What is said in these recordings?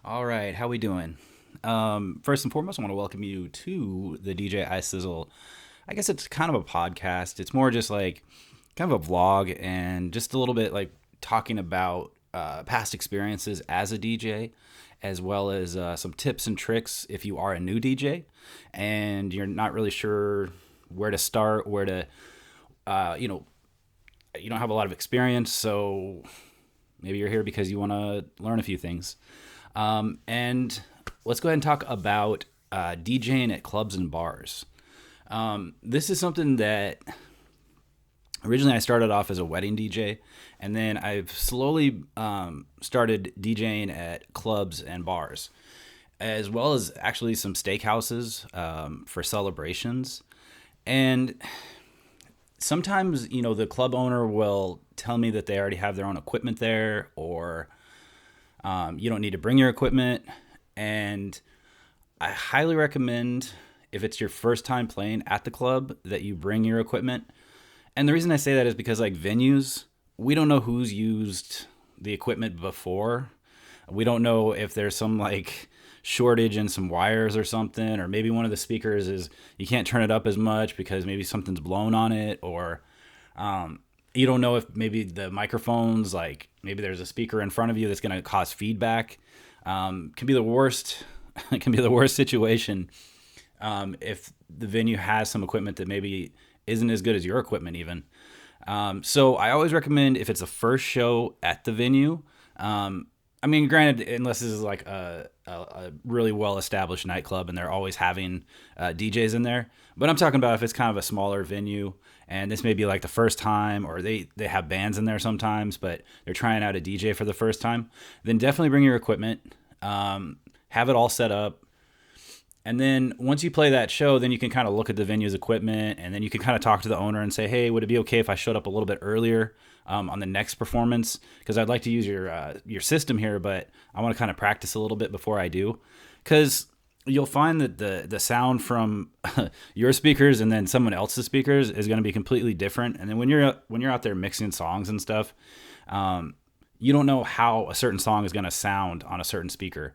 All right, how we doing? First and foremost, I want to welcome you to the DJ iSizzle. I guess it's kind of a podcast. It's more just like kind of a vlog and just a little bit like talking about past experiences as a DJ, as well as some tips and tricks if you are a new DJ and you're not really sure where to start, where to, you know, you don't have a lot of experience, so maybe you're here because you want to learn a few things. And let's go ahead and talk about DJing at clubs and bars. This is something that originally I started off as a wedding DJ, and then I've slowly started DJing at clubs and bars, as well as actually some steakhouses for celebrations. And sometimes, the club owner will tell me that they already have their own equipment there, or you don't need to bring your equipment. And I highly recommend, if it's your first time playing at the club, that you bring your equipment. And the reason I say that is because, like, venues, we don't know who's used the equipment before. We don't know if there's some like shortage in some wires or something, or maybe one of the speakers is you can't turn it up as much because maybe something's blown on it, or you don't know if maybe the microphones, like maybe there's a speaker in front of you that's going to cause feedback. Can be the worst. It can be the worst situation if the venue has some equipment that maybe isn't as good as your equipment even. So I always recommend, if it's a first show at the venue, I mean, granted, unless this is like a really well-established nightclub and they're always having DJs in there. But I'm talking about if it's kind of a smaller venue and this may be like the first time, or they have bands in there sometimes, but they're trying out a DJ for the first time, then definitely bring your equipment, have it all set up. And then once you play that show, then you can kind of look at the venue's equipment, and then you can kind of talk to the owner and say, hey, would it be okay if I showed up a little bit earlier on the next performance? Because I'd like to use your system here, but I want to kind of practice a little bit before I do. Because you'll find that the sound from your speakers and then someone else's speakers is going to be completely different. And then when you're out there mixing songs and stuff, you don't know how a certain song is going to sound on a certain speaker.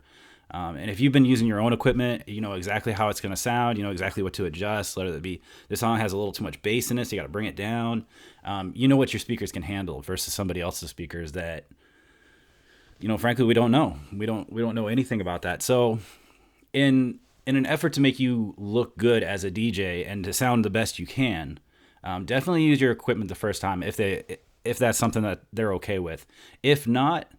And if you've been using your own equipment, you know exactly how it's going to sound. You know exactly what to adjust. Let it be, this song has a little too much bass in it, so you got to bring it down. You know what your speakers can handle versus somebody else's speakers that, frankly, we don't know. We don't know anything about that. So, in an effort to make you look good as a DJ and to sound the best you can, definitely use your equipment the first time if that's something that they're okay with. If not,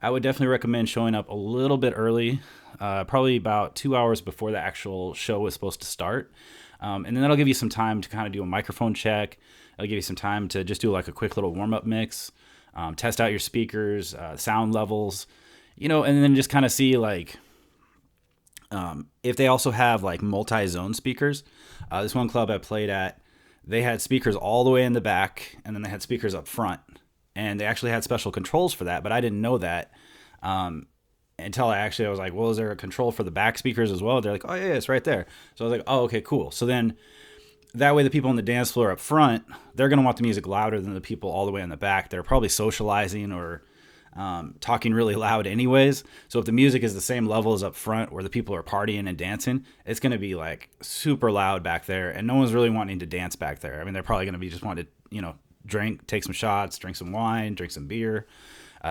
I would definitely recommend showing up a little bit early, probably about 2 hours before the actual show is supposed to start. And then that'll give you some time to kind of do a microphone check. It'll give you some time to just do like a quick little warm-up mix, test out your speakers, sound levels, and then just kind of see like if they also have like multi-zone speakers. This one club I played at, they had speakers all the way in the back, and then they had speakers up front. And they actually had special controls for that, but I didn't know that until I was like, well, is there a control for the back speakers as well? They're like, oh, yeah, it's right there. So I was like, oh, okay, cool. So then that way the people on the dance floor up front, they're going to want the music louder than the people all the way in the back. They're probably socializing or talking really loud anyways. So if the music is the same level as up front where the people are partying and dancing, it's going to be like super loud back there. And no one's really wanting to dance back there. I mean, they're probably going to be just wanting to, drink, take some shots, drink some wine, drink some beer,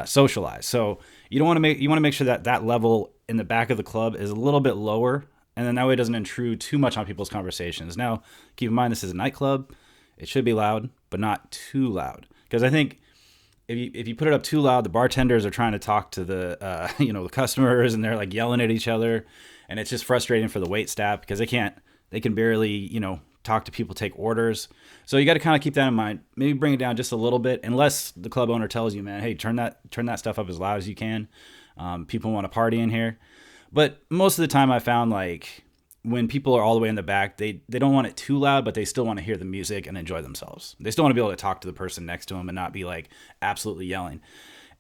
socialize. So you want to make sure that that level in the back of the club is a little bit lower, and then that way it doesn't intrude too much on people's conversations. Now, keep in mind, this is a nightclub. It should be loud, but not too loud. Because I think if you put it up too loud, the bartenders are trying to talk to the the customers, and they're like yelling at each other, and it's just frustrating for the wait staff because they can barely talk to people, take orders. So you got to kind of keep that in mind. Maybe bring it down just a little bit, unless the club owner tells you, man, hey, turn that stuff up as loud as you can. People want to party in here. But most of the time I found, like, when people are all the way in the back, they don't want it too loud, but they still want to hear the music and enjoy themselves. They still want to be able to talk to the person next to them and not be like absolutely yelling.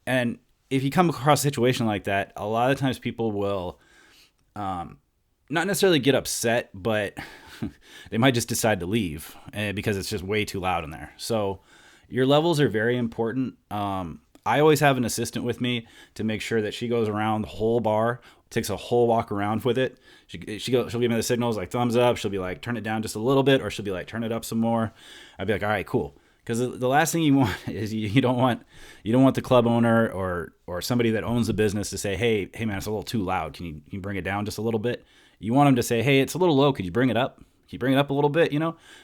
And if you come across a situation like that, a lot of times people will not necessarily get upset, but they might just decide to leave because it's just way too loud in there. So your levels are very important. I always have an assistant with me to make sure that she goes around the whole bar, takes a whole walk around with it. She'll give me the signals like thumbs up. She'll be like, turn it down just a little bit, or she'll be like, turn it up some more. I'd be like, all right, cool. Because the last thing you want is you don't want the club owner or somebody that owns the business to say, hey man, it's a little too loud. Can you bring it down just a little bit? You want them to say, hey, it's a little low. Could you bring it up? Can you bring it up a little bit?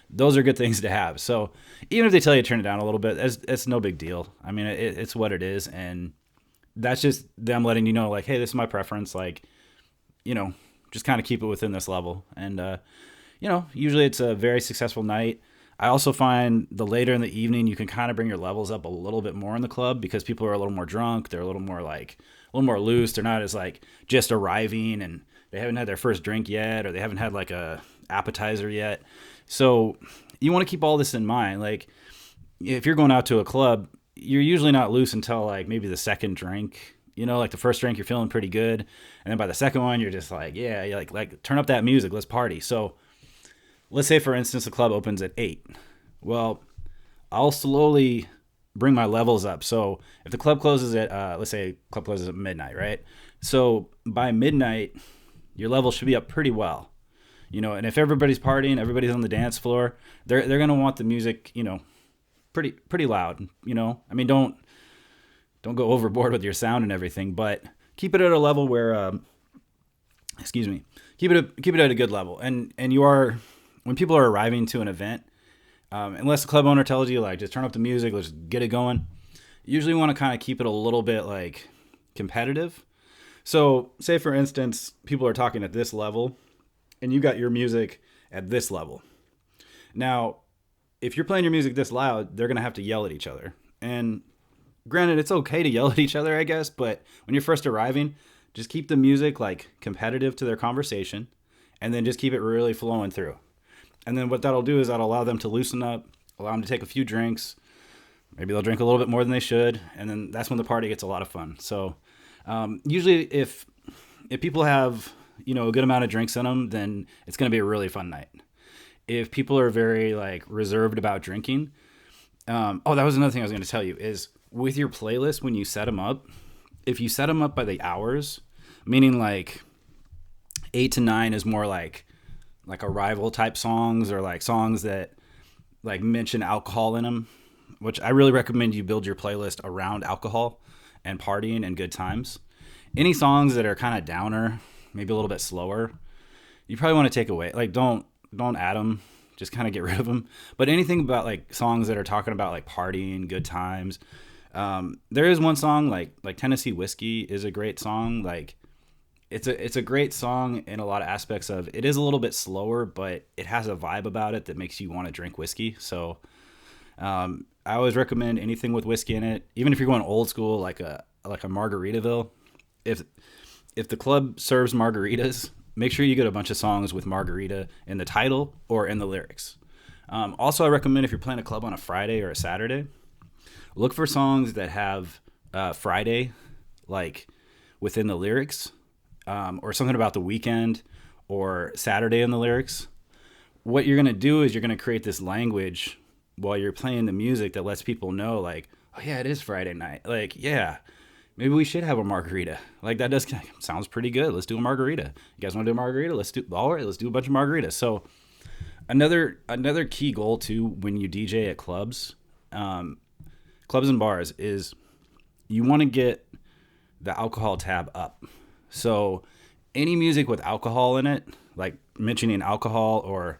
Those are good things to have. So even if they tell you to turn it down a little bit, it's no big deal. I mean, it's what it is, and that's just them letting you know, like, hey, this is my preference. Like, just kind of keep it within this level. And usually it's a very successful night. I also find the later in the evening, you can kind of bring your levels up a little bit more in the club because people are a little more drunk. They're a little more loose. They're not as like just arriving and they haven't had their first drink yet, or they haven't had like a appetizer yet. So you want to keep all this in mind. Like if you're going out to a club, you're usually not loose until like maybe the second drink. Like the first drink, you're feeling pretty good. And then by the second one, you're just like, yeah, you're like turn up that music. Let's party. So let's say, for instance, the club opens at 8. Well, I'll slowly bring my levels up. So if the club closes at, let's say club closes at midnight, right? So by midnight, your level should be up pretty well. And if everybody's partying, everybody's on the dance floor, they're going to want the music, pretty loud. I mean, don't go overboard with your sound and everything, but keep it at a level where, keep it at a good level. And you are, when people are arriving to an event, unless the club owner tells you like just turn up the music, let's get it going, you usually want to kind of keep it a little bit like competitive. So say for instance, people are talking at this level and you got your music at this level. Now, if you're playing your music this loud, they're going to have to yell at each other. And granted, it's okay to yell at each other, I guess, but when you're first arriving, just keep the music like competitive to their conversation and then just keep it really flowing through. And then what that'll do is that'll allow them to loosen up, allow them to take a few drinks. Maybe they'll drink a little bit more than they should. And then that's when the party gets a lot of fun. So usually if people have, a good amount of drinks in them, then it's going to be a really fun night. If people are very like reserved about drinking, that was another thing I was going to tell you is with your playlist, when you set them up, if you set them up by the hours, meaning like 8 to 9 is more like arrival type songs or like songs that like mention alcohol in them, which I really recommend you build your playlist around alcohol and partying and good times. Any songs that are kind of downer, maybe a little bit slower, you probably want to take away. Like don't add them, just kind of get rid of them. But anything about like songs that are talking about like partying, good times. There is one song like Tennessee Whiskey is a great song. Like it's a great song in a lot of aspects of it is a little bit slower, but it has a vibe about it that makes you want to drink whiskey. So I always recommend anything with whiskey in it, even if you're going old school, like a Margaritaville. If the club serves margaritas, make sure you get a bunch of songs with margarita in the title or in the lyrics. Also, I recommend if you're playing a club on a Friday or a Saturday, look for songs that have Friday like within the lyrics. Or something about the weekend or Saturday in the lyrics. What you're going to do is you're going to create this language while you're playing the music that lets people know like, oh yeah, it is Friday night. Like, yeah, maybe we should have a margarita. Like that sounds pretty good. Let's do a margarita. You guys want to do a margarita? Let's do a bunch of margaritas. So another key goal too, when you DJ at clubs and bars is you want to get the alcohol tab up. So any music with alcohol in it, like mentioning alcohol or,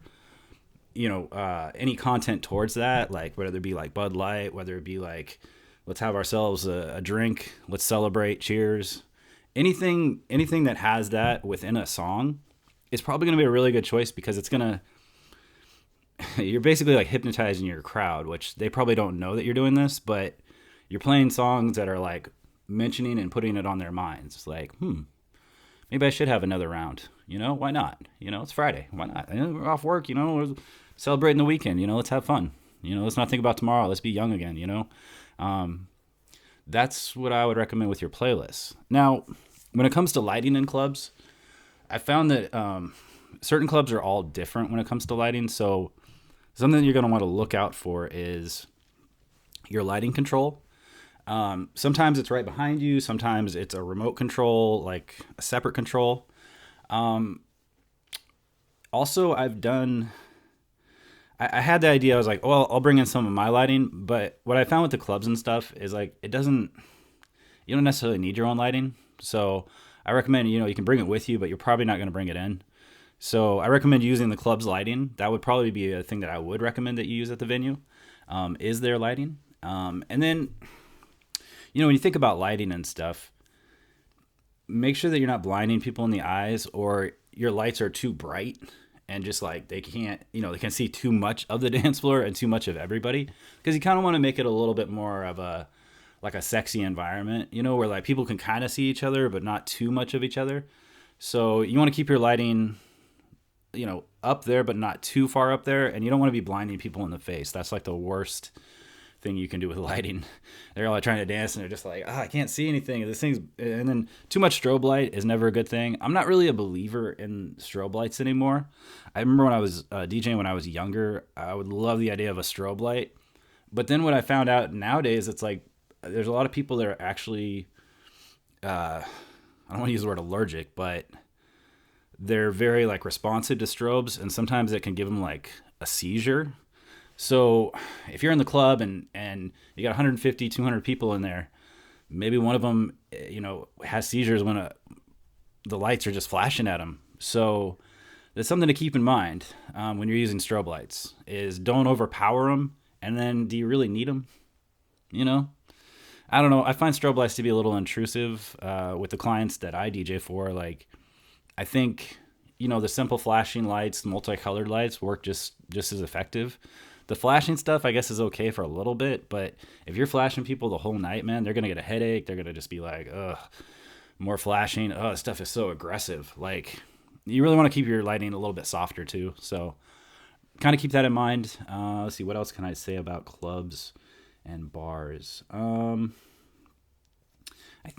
any content towards that, like whether it be like Bud Light, whether it be like, let's have ourselves a drink, let's celebrate, cheers. Anything that has that within a song is probably going to be a really good choice because it's going to, you're basically like hypnotizing your crowd, which they probably don't know that you're doing this, but you're playing songs that are like mentioning and putting it on their minds. It's like, maybe I should have another round. Why not? It's Friday. Why not? We're off work, we're celebrating the weekend, let's have fun. Let's not think about tomorrow. Let's be young again, That's what I would recommend with your playlist. Now, when it comes to lighting in clubs, I found that certain clubs are all different when it comes to lighting. So something you're going to want to look out for is your lighting control. Sometimes it's right behind you. Sometimes it's a remote control, like a separate control. Also, I had the idea. I was like, well, I'll bring in some of my lighting. But what I found with the clubs and stuff is like, you don't necessarily need your own lighting. So I recommend, you can bring it with you, but you're probably not going to bring it in. So I recommend using the club's lighting. That would probably be a thing that I would recommend that you use at the venue, is their lighting. And then, when you think about lighting and stuff, make sure that you're not blinding people in the eyes or your lights are too bright and just like they can't see too much of the dance floor and too much of everybody, because you kind of want to make it a little bit more of a like a sexy environment, where like people can kind of see each other but not too much of each other. So you want to keep your lighting up there but not too far up there, and you don't want to be blinding people in the face. That's like the worst thing you can do with lighting. They're all trying to dance and they're just like, I can't see anything. And then too much strobe light is never a good thing. I'm not really a believer in strobe lights anymore. I remember when I was DJing when I was younger, I would love the idea of a strobe light. But then what I found out nowadays, it's like there's a lot of people that are actually, I don't want to use the word allergic, but they're very like responsive to strobes, and sometimes it can give them like a seizure. So if you're in the club and you got 150, 200 people in there, maybe one of them, has seizures when the lights are just flashing at them. So that's something to keep in mind when you're using strobe lights, is don't overpower them. And then do you really need them? I don't know. I find strobe lights to be a little intrusive with the clients that I DJ for. Like, I think, the simple flashing lights, the multicolored lights work just as effective. The flashing stuff, I guess, is okay for a little bit, but if you're flashing people the whole night, man, they're going to get a headache. They're going to just be like, ugh, more flashing. Oh, this stuff is so aggressive. Like, you really want to keep your lighting a little bit softer, too. So kind of keep that in mind. Let's see, what else can I say about clubs and bars? I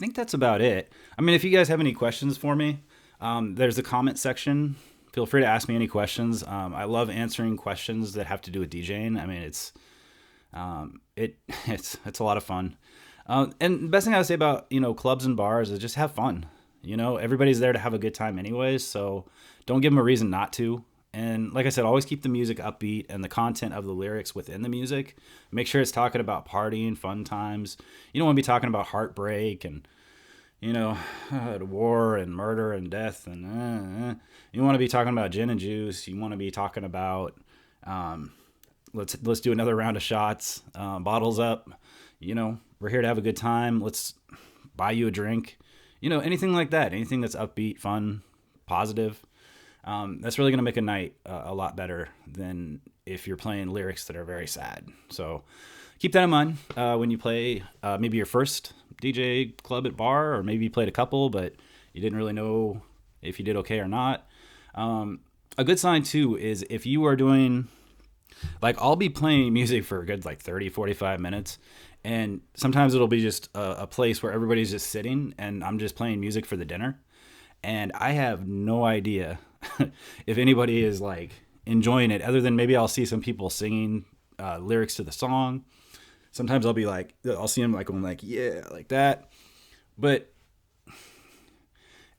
think that's about it. I mean, if you guys have any questions for me, there's a comment section. Feel free to ask me any questions. I love answering questions that have to do with DJing. I mean, it's a lot of fun. And the best thing I would say about, clubs and bars is just have fun. Everybody's there to have a good time anyways, so don't give them a reason not to. And like I said, always keep the music upbeat and the content of the lyrics within the music. Make sure it's talking about partying, fun times. You don't want to be talking about heartbreak and war and murder and death, and you want to be talking about gin and juice. You want to be talking about let's do another round of shots, bottles up. We're here to have a good time. Let's buy you a drink. Anything like that. Anything that's upbeat, fun, positive. That's really going to make a night a lot better than if you're playing lyrics that are very sad. So keep that in mind when you play maybe your first DJ club at bar, or maybe you played a couple, but you didn't really know if you did okay or not. A good sign too is if you are doing, like, I'll be playing music for a good 30, 45 minutes. And sometimes it'll be just a place where everybody's just sitting and I'm just playing music for the dinner. And I have no idea if anybody is like enjoying it, other than maybe I'll see some people singing lyrics to the song. Sometimes I'll see them going like, yeah, like that. But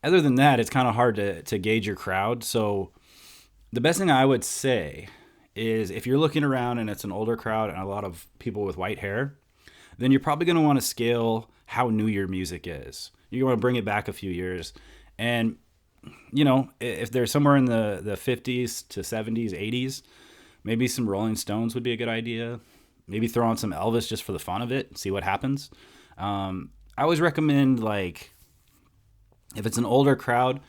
other than that, it's kind of hard to gauge your crowd. So the best thing I would say is if you're looking around and it's an older crowd and a lot of people with white hair, then you're probably going to want to scale how new your music is. You want to bring it back a few years. And, if they're somewhere in the 50s to 70s, 80s, maybe some Rolling Stones would be a good idea. Maybe throw on some Elvis just for the fun of it, see what happens. I always recommend, if it's an older crowd,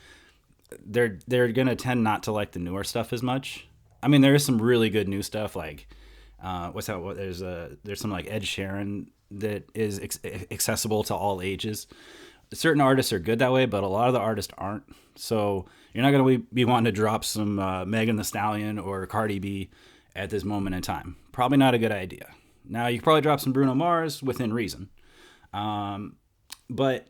they're going to tend not to like the newer stuff as much. I mean, there is some really good new stuff, what's that? There's some like Ed Sheeran that is accessible to all ages. Certain artists are good that way, but a lot of the artists aren't. So you're not going to be wanting to drop some Megan Thee Stallion or Cardi B at this moment in time. Probably not a good idea. Now, you can probably drop some Bruno Mars within reason. But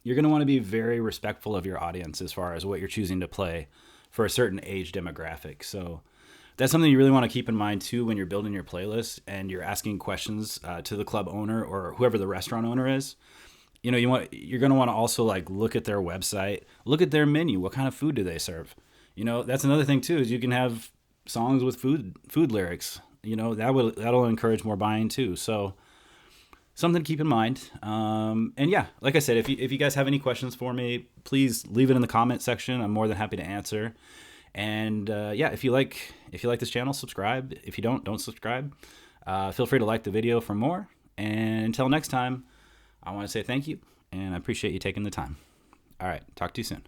you're going to want to be very respectful of your audience as far as what you're choosing to play for a certain age demographic. So that's something you really want to keep in mind too when you're building your playlist and you're asking questions to the club owner or whoever the restaurant owner is. You're going to want to also like look at their website, look at their menu. What kind of food do they serve? That's another thing too, is you can have songs with food lyrics. That'll encourage more buying too. So something to keep in mind. And yeah, like I said, if you guys have any questions for me, please leave it in the comment section. I'm more than happy to answer. And yeah, if you like this channel, subscribe. If you don't subscribe. Feel free to like the video for more. And until next time, I want to say thank you, and I appreciate you taking the time. All right, talk to you soon.